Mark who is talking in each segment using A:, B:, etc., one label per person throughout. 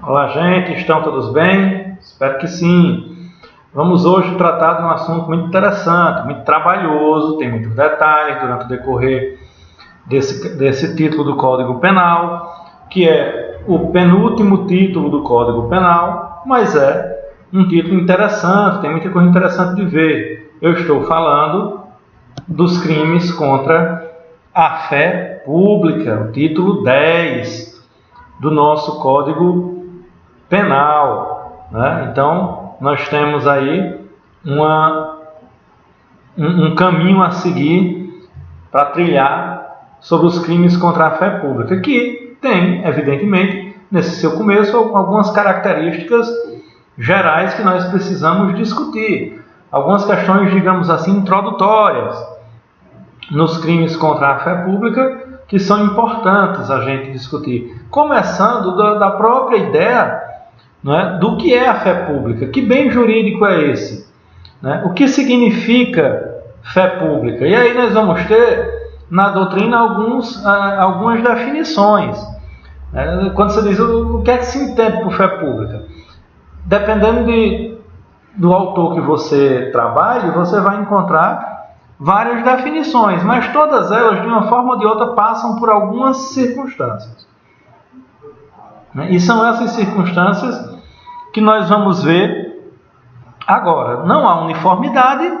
A: Olá, gente, estão todos bem? Espero que sim. Vamos hoje tratar de um assunto muito interessante, muito trabalhoso, tem muitos detalhes durante o decorrer desse título do Código Penal, que é o penúltimo título do Código Penal, mas é um título interessante, tem muita coisa interessante de ver. Eu estou falando dos crimes contra a fé pública, o título 10 do nosso Código Penal, né? Então, nós temos aí um caminho a seguir para trilhar sobre os crimes contra a fé pública, que tem, evidentemente, nesse seu começo, algumas características gerais que nós precisamos discutir. Algumas questões, digamos assim, introdutórias nos crimes contra a fé pública, que são importantes a gente discutir. Começando da própria ideia, né, do que é a fé pública, que bem jurídico é esse, né? O que significa fé pública? E aí nós vamos ter na doutrina algumas definições. Quando você diz o que é que se entende por fé pública, dependendo do autor que você trabalhe, você vai encontrar várias definições, mas todas elas, de uma forma ou de outra, passam por algumas circunstâncias. E são essas circunstâncias que nós vamos ver agora. Não há uniformidade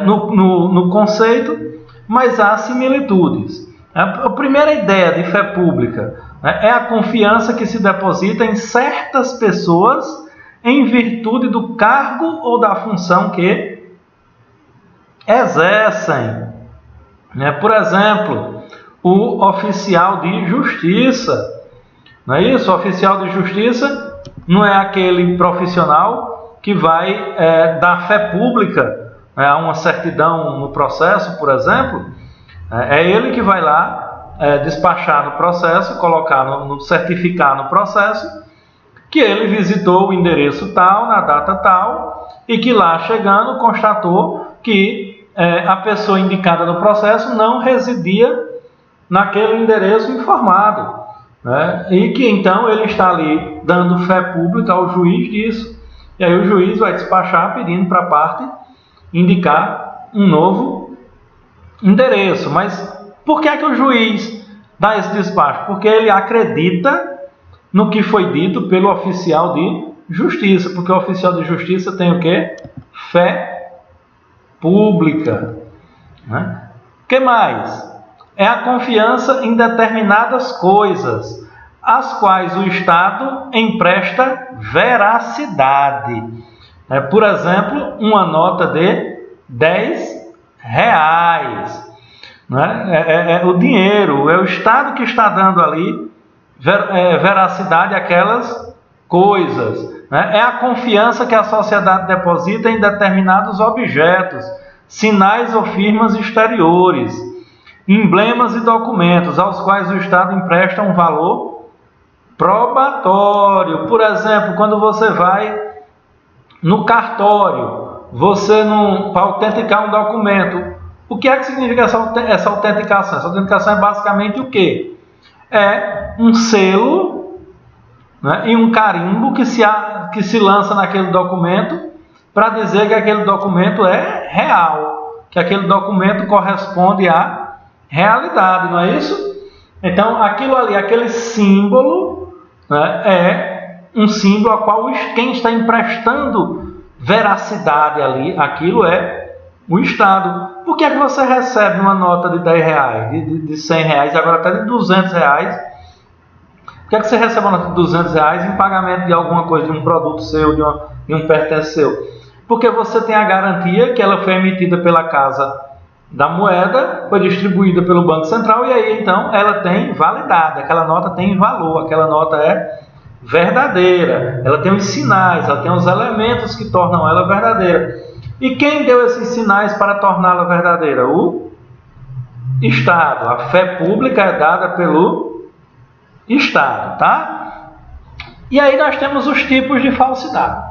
A: no conceito, mas há similitudes. A primeira ideia de fé pública é a confiança que se deposita em certas pessoas em virtude do cargo ou da função que exercem. Por exemplo, o oficial de justiça. Não é isso? O oficial de justiça não é aquele profissional que vai dar fé pública a uma certidão no processo, por exemplo. É ele que vai lá despachar no processo, colocar certificar no processo que ele visitou o endereço tal, na data tal, e que lá chegando constatou que a pessoa indicada no processo não residia naquele endereço informado. E que então ele está ali dando fé pública ao juiz disso. E aí o juiz vai despachar pedindo para a parte indicar um novo endereço. Mas por que é que o juiz dá esse despacho? Porque ele acredita no que foi dito pelo oficial de justiça. Porque o oficial de justiça tem o quê? Fé pública. O que mais? É a confiança em determinadas coisas, às quais o Estado empresta veracidade. Por exemplo, uma nota de R$10. O dinheiro, é o Estado que está dando ali veracidade àquelas coisas. É a confiança que a sociedade deposita em determinados objetos, sinais ou firmas exteriores, emblemas e documentos aos quais o Estado empresta um valor probatório. Por exemplo, quando você vai no cartório, para autenticar um documento, o que é que significa essa autenticação? Essa autenticação é basicamente o quê? É um selo, e um carimbo que se lança naquele documento para dizer que aquele documento é real, que aquele documento corresponde à realidade, não é isso? Então, aquilo ali, aquele símbolo, é um símbolo ao qual quem está emprestando veracidade ali, aquilo é o Estado. Por que é que você recebe uma nota de R$10, de R$100, agora até de R$200? Por que é que você recebe uma nota de R$200 em pagamento de alguma coisa, de um produto seu, de um pertence seu? Porque você tem a garantia que ela foi emitida pela Casa da Moeda, foi distribuída pelo Banco Central, e aí então ela tem validade, aquela nota tem valor, aquela nota é verdadeira, ela tem os sinais, ela tem os elementos que tornam ela verdadeira. E quem deu esses sinais para torná-la verdadeira? O Estado. A fé pública é dada pelo Estado, tá? E aí nós temos os tipos de falsidade.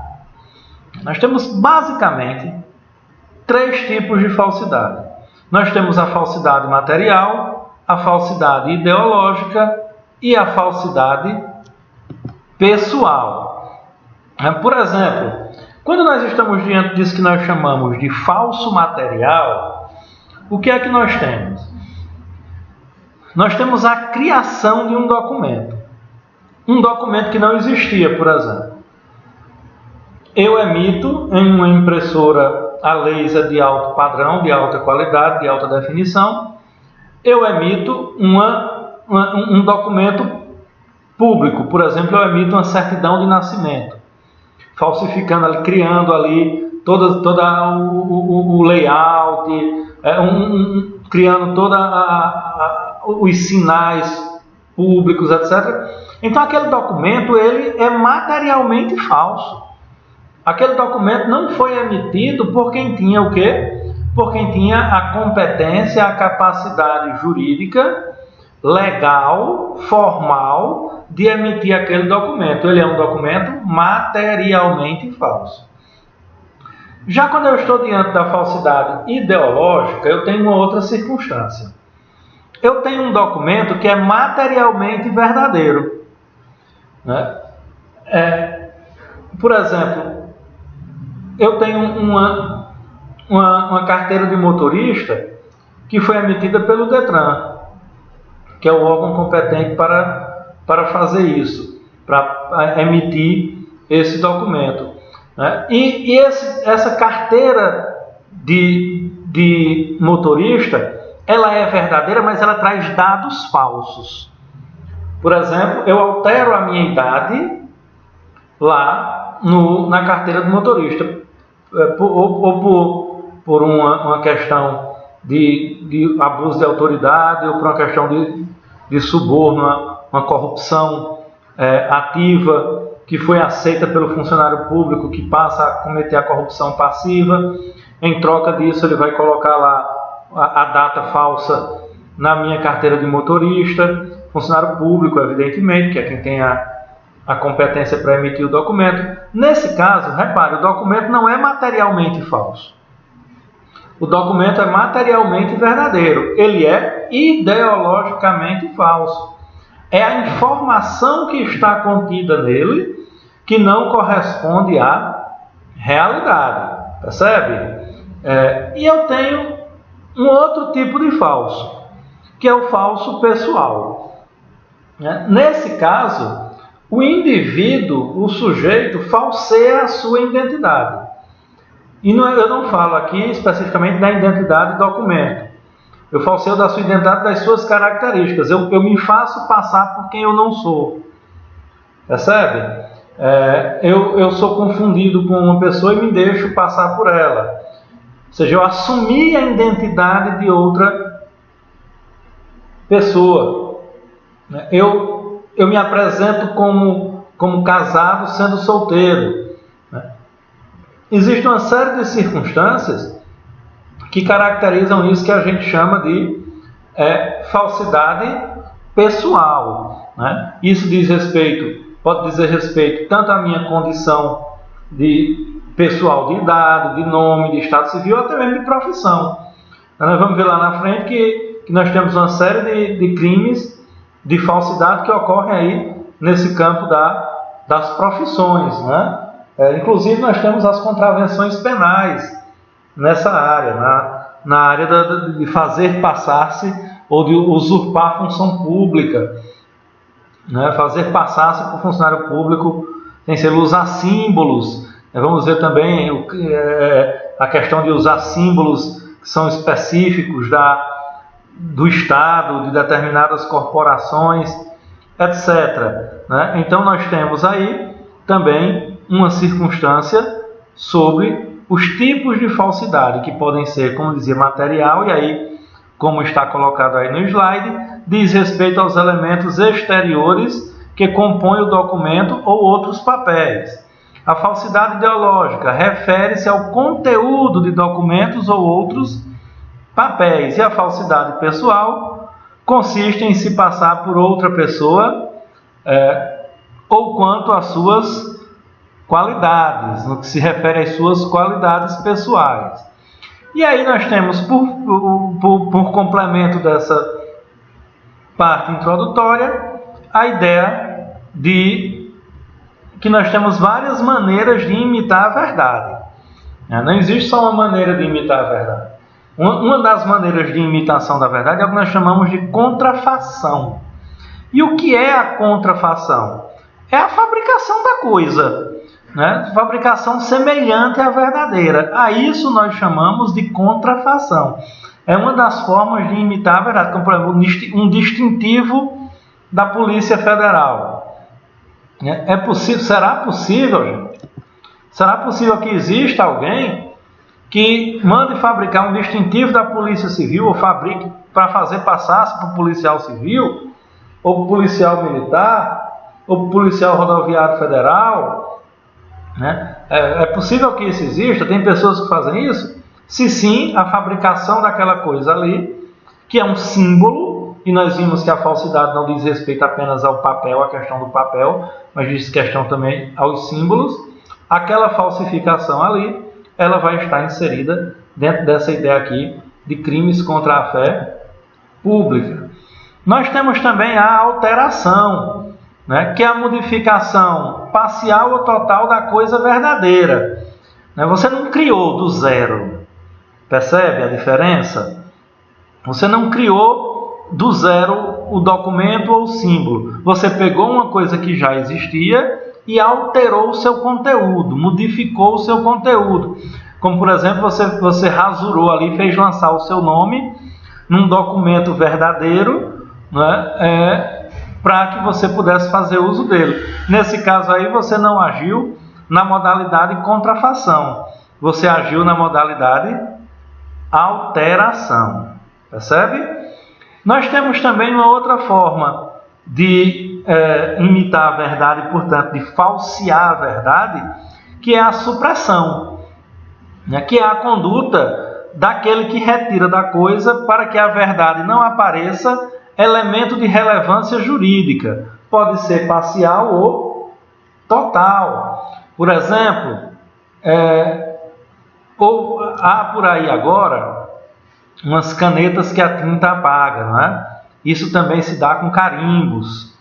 A: Nós temos basicamente 3 tipos de falsidade. Nós temos a falsidade material, a falsidade ideológica e a falsidade pessoal. Por exemplo, quando nós estamos diante disso que nós chamamos de falso material, o que é que nós temos? Nós temos a criação de um documento. Um documento que não existia, por exemplo. Eu emito em uma impressora a laser de alto padrão, de alta qualidade, de alta definição, eu emito um documento público. Por exemplo, eu emito uma certidão de nascimento, falsificando ali, criando ali todo o layout, criando todos os sinais públicos, etc. Então aquele documento ele é materialmente falso. Aquele documento não foi emitido por quem tinha o quê? Por quem tinha a competência, a capacidade jurídica, legal, formal, de emitir aquele documento. Ele é um documento materialmente falso. Já quando eu estou diante da falsidade ideológica, eu tenho uma outra circunstância. Eu tenho um documento que é materialmente verdadeiro, né? Por exemplo, eu tenho uma carteira de motorista que foi emitida pelo Detran, que é o órgão competente para fazer isso, para emitir esse documento, né? E essa carteira de motorista, ela é verdadeira, mas ela traz dados falsos. Por exemplo, eu altero a minha idade lá na carteira do motorista, ou por uma questão de abuso de autoridade, ou por uma questão de suborno, uma corrupção ativa que foi aceita pelo funcionário público que passa a cometer a corrupção passiva. Em troca disso, ele vai colocar lá a data falsa na minha carteira de motorista. Funcionário público, evidentemente, que é quem tem a competência para emitir o documento. Nesse caso, repare, o documento não é materialmente falso. O documento é materialmente verdadeiro. Ele é ideologicamente falso. É a informação que está contida nele que não corresponde à realidade. Percebe? E eu tenho um outro tipo de falso, que é o falso pessoal. Nesse caso, o indivíduo, o sujeito, falseia a sua identidade. E eu não falo aqui especificamente da identidade do documento. Eu falseio da sua identidade, das suas características. Eu me faço passar por quem eu não sou. Percebe? Eu sou confundido com uma pessoa e me deixo passar por ela. Ou seja, eu assumi a identidade de outra pessoa. Eu me apresento como casado sendo solteiro. Existe uma série de circunstâncias que caracterizam isso que a gente chama de falsidade pessoal. Isso pode dizer respeito tanto à minha condição de pessoal, de idade, de nome, de estado civil, até mesmo de profissão. Nós vamos ver lá na frente que nós temos uma série de crimes de falsidade que ocorrem aí nesse campo das profissões, né? Inclusive nós temos as contravenções penais nessa área, na área de fazer passar-se ou de usurpar a função pública, né? Fazer passar-se por funcionário público sem ser usar símbolos. Vamos ver também a questão de usar símbolos que são específicos do Estado, de determinadas corporações, etc. Né? Então nós temos aí também uma circunstância sobre os tipos de falsidade, que podem ser, como dizia, material, e aí, como está colocado aí no slide, diz respeito aos elementos exteriores que compõem o documento ou outros papéis. A falsidade ideológica refere-se ao conteúdo de documentos ou outros papéis, e a falsidade pessoal consiste em se passar por outra pessoa ou quanto às suas qualidades, no que se refere às suas qualidades pessoais. E aí nós temos, por complemento dessa parte introdutória, a ideia de que nós temos várias maneiras de imitar a verdade. Não existe só uma maneira de imitar a verdade. Uma das maneiras de imitação da verdade é o que nós chamamos de contrafação. E o que é a contrafação? É a fabricação da coisa, né? Fabricação semelhante à verdadeira. A isso nós chamamos de contrafação. É uma das formas de imitar a verdade, como por exemplo um distintivo da Polícia Federal. É possível? Será possível, gente? Será possível que exista alguém que mande fabricar um distintivo da Polícia Civil, ou fabrique para fazer passar-se para o policial civil, ou para o policial militar, ou para o policial rodoviário federal? Né? É possível que isso exista? Tem pessoas que fazem isso? Se sim, a fabricação daquela coisa ali, que é um símbolo, e nós vimos que a falsidade não diz respeito apenas ao papel, à questão do papel, mas diz questão também aos símbolos. Aquela falsificação ali, ela vai estar inserida dentro dessa ideia aqui de crimes contra a fé pública. Nós temos também a alteração, né, que é a modificação parcial ou total da coisa verdadeira. Você não criou do zero, percebe a diferença? Você não criou do zero o documento ou o símbolo. Você pegou uma coisa que já existia e alterou o seu conteúdo, modificou o seu conteúdo. Como, por exemplo, você rasurou ali, fez lançar o seu nome num documento verdadeiro, né, para que você pudesse fazer uso dele. Nesse caso aí, você não agiu na modalidade contrafação, você agiu na modalidade alteração. Percebe? Nós temos também uma outra forma de imitar a verdade, portanto, de falsear a verdade, que é a supressão, né? Que é a conduta daquele que retira da coisa para que a verdade não apareça elemento de relevância jurídica. Pode ser parcial ou total. Por exemplo, há por aí agora umas canetas que a tinta apaga, não é? Isso também se dá com carimbos.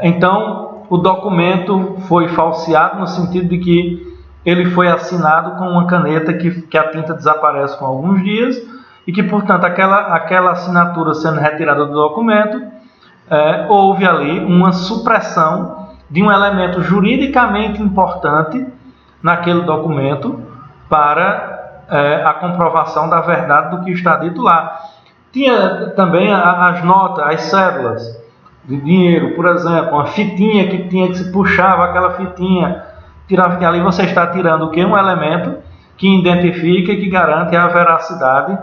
A: Então, o documento foi falseado no sentido de que ele foi assinado com uma caneta que a tinta desaparece com alguns dias e que, portanto, aquela assinatura sendo retirada do documento, houve ali uma supressão de um elemento juridicamente importante naquele documento para a comprovação da verdade do que está dito lá. Tinha também as notas, as cédulas de dinheiro, por exemplo, uma fitinha que tinha que se puxava aquela fitinha, tirava, ali você está tirando o quê? Um elemento que identifica e que garante a veracidade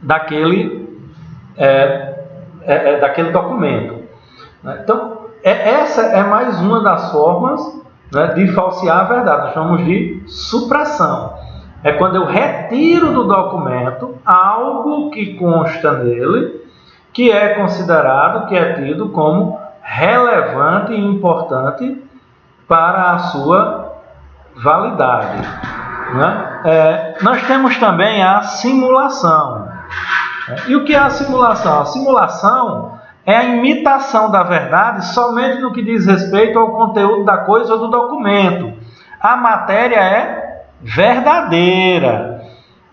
A: daquele documento. Então, essa é mais uma das formas, né, de falsear a verdade. Nós chamamos de supressão. É quando eu retiro do documento algo que consta nele, que é considerado, que é tido como relevante e importante para a sua validade. Né? Nós temos também a simulação. E o que é a simulação? A simulação é a imitação da verdade somente no que diz respeito ao conteúdo da coisa ou do documento. A matéria é verdadeira.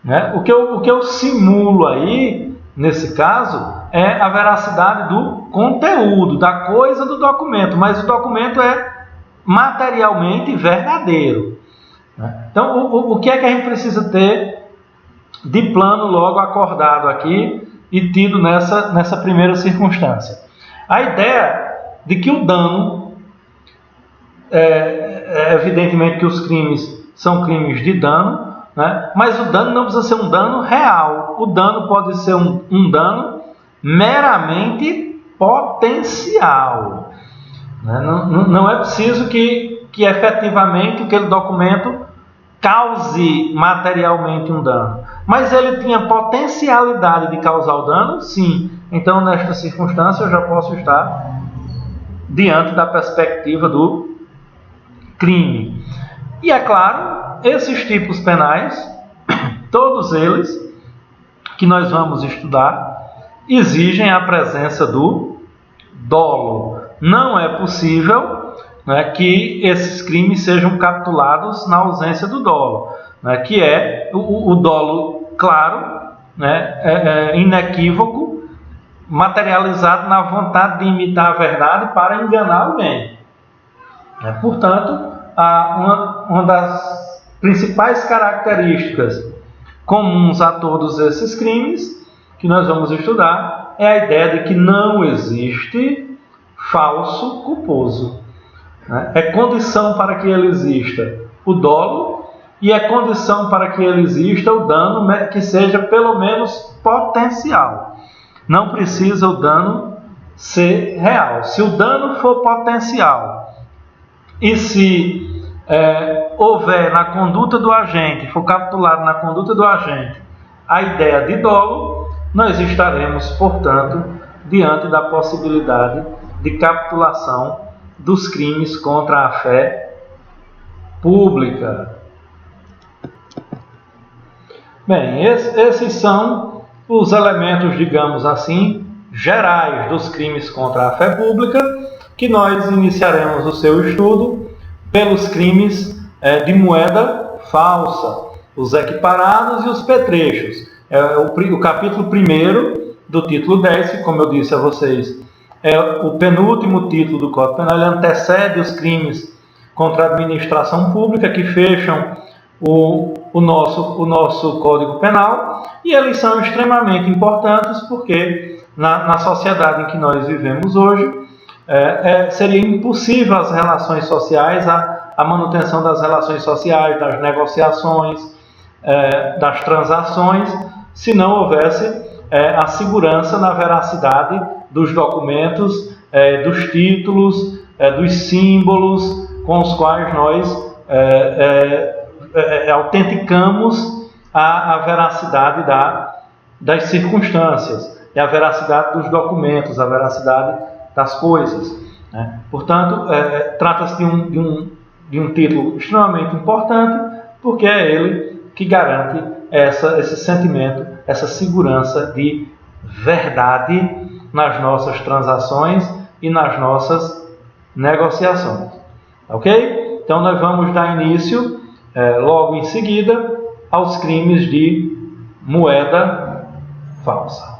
A: Né? O que eu simulo aí, nesse caso, é a veracidade do conteúdo, da coisa do documento, mas o documento é materialmente verdadeiro. Né? Então, o que é que a gente precisa ter de plano logo acordado aqui e tido nessa primeira circunstância? A ideia de que o dano, evidentemente que os crimes são crimes de dano, né? Mas o dano não precisa ser um dano real. O dano pode ser um dano meramente potencial. Né? Não é preciso que efetivamente aquele documento cause materialmente um dano. Mas ele tinha potencialidade de causar o dano? Sim. Então, nesta circunstância, eu já posso estar diante da perspectiva do crime. E, é claro, esses tipos penais, todos eles que nós vamos estudar, exigem a presença do dolo. Não é possível né, que esses crimes sejam capitulados na ausência do dolo, né, que é o dolo claro, né, inequívoco, materializado na vontade de imitar a verdade para enganar alguém. Portanto, uma das principais características comuns a todos esses crimes que nós vamos estudar é a ideia de que não existe falso culposo. É condição para que ele exista o dolo e é condição para que ele exista o dano que seja pelo menos potencial. Não precisa o dano ser real. Se o dano for potencial e se houver na conduta do agente, for capturado na conduta do agente a ideia de dolo, nós estaremos, portanto, diante da possibilidade de capitulação dos crimes contra a fé pública. Bem, esses são os elementos, digamos assim, gerais dos crimes contra a fé pública, que nós iniciaremos o seu estudo pelos crimes de moeda falsa, os equiparados e os petrechos. O capítulo 1º do título 10, que, como eu disse a vocês, é o penúltimo título do Código Penal, ele antecede os crimes contra a administração pública, que fecham o nosso Código Penal, e eles são extremamente importantes porque na sociedade em que nós vivemos hoje, seria impossível as relações sociais, a manutenção das relações sociais, das negociações, das transações, se não houvesse a segurança na veracidade dos documentos, dos títulos, dos símbolos com os quais nós autenticamos a veracidade das circunstâncias e a veracidade dos documentos, a veracidade das coisas. Portanto, trata-se de um título extremamente importante, porque é ele que garante esse sentimento, essa segurança de verdade nas nossas transações e nas nossas negociações. Ok? Então nós vamos dar início, logo em seguida, aos crimes de moeda falsa.